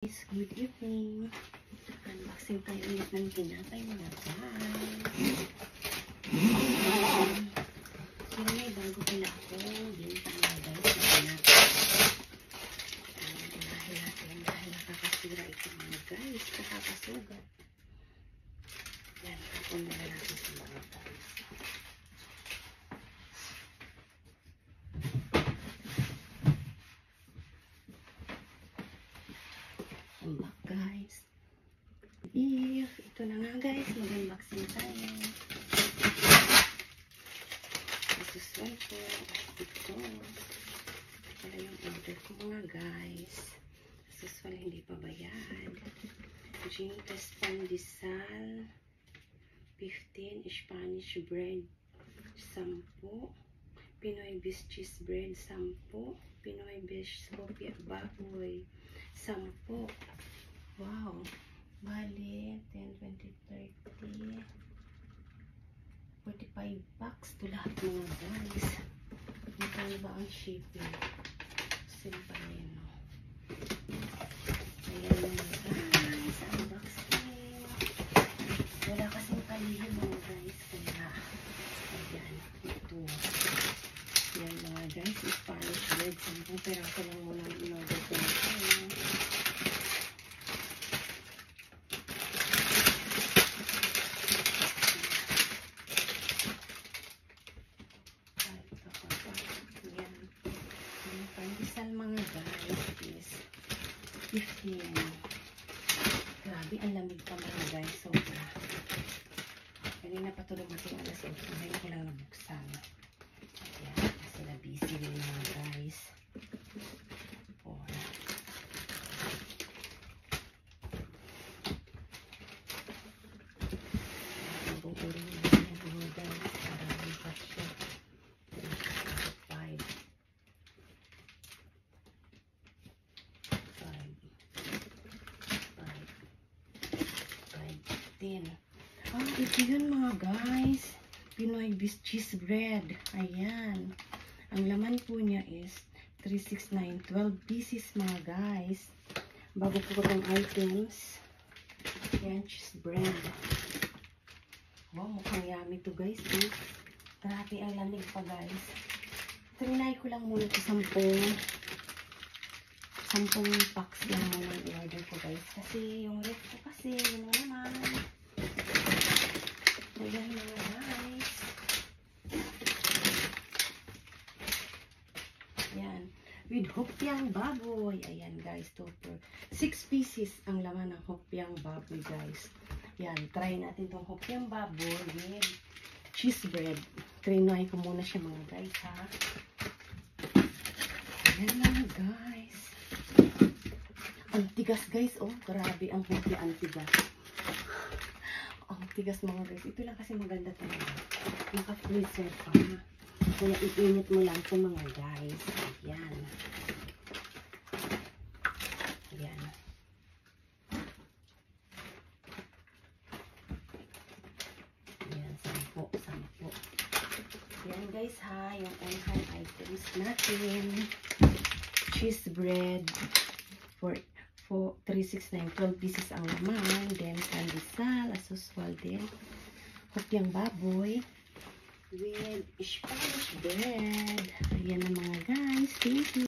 Good evening. Unboxing tayo ulit ng tinapay mga guys. So may bago pala ako bintang mga guys na tinapay. Dahil nakakasira ito mga guys. Nakakasugat. Yan, tapon na natin sa mga guys. Unbox guys. Ito na nga guys, mag-unboxing tayo. Isusun ko. Ito pala yung order ko mga guys. Isusun hindi pa bayad. Jintas Pandesal 15, Spanish bread 10, Pinoy Beef cheese bread 10, Pinoy Beef hopya baboy 10. Wow. Bali, 10, 20, 30, 45 bucks to lahat mga guys. Magkano ba ang shipping? Simple yun, no? Ayan mga guys, unboxing. Wala kasing palihim mga guys. Kaya, ayan, ito. Ayan mga guys, Spanish bread. 10 peraso lang muna ang in-order ko nito. Pandesal mga guys is 15. Grabe, ang lamig pa mga guys. Sobra. Kanina pa ito lumating alas 8. Ngayon ko lang nabuksan. Ayan, kasi na-busy rin mga guys. Nabuburin na mga guys. Parang pa siya. 10. Ito yun mga guys. Pinoy Beef cheese bread. Ayan. Ang laman po niya is 369. 12 pieces mga guys. Bago po itong items. Ayan, cheese bread. Wow, mukhang yummy to guys. Grabe ang lamig pa guys. Trinay ko lang muna ito 10 packs lang muna ang i-order ko guys. Kasi yung ref ko kasi, yun naman. Ayan mga guys. Ayan. With hopyang baboy. Ayan guys. 6 pieces ang laman ng hopyang baboy guys. Ayan. Try natin itong hopyang baboy with cheese bread. Trinay ko muna siya mga guys ha. Ayan mga guys. Ang tigas guys, oh, grabe ang hopya, ang tigas. Ang tigas mga guys. Ito lang kasi maganda talaga. Naka-freezer pa. Kaya iinit mo lang ito mga guys. Ayan. Ayan. Ayan, 10. Ayan guys ha, yung on-hand items natin. Cheese bread for 369, 12 pieces ang laman. Then pandesal as usual din. Hopyang baboy with Spanish bread. Ayan na mga guys. Thank you.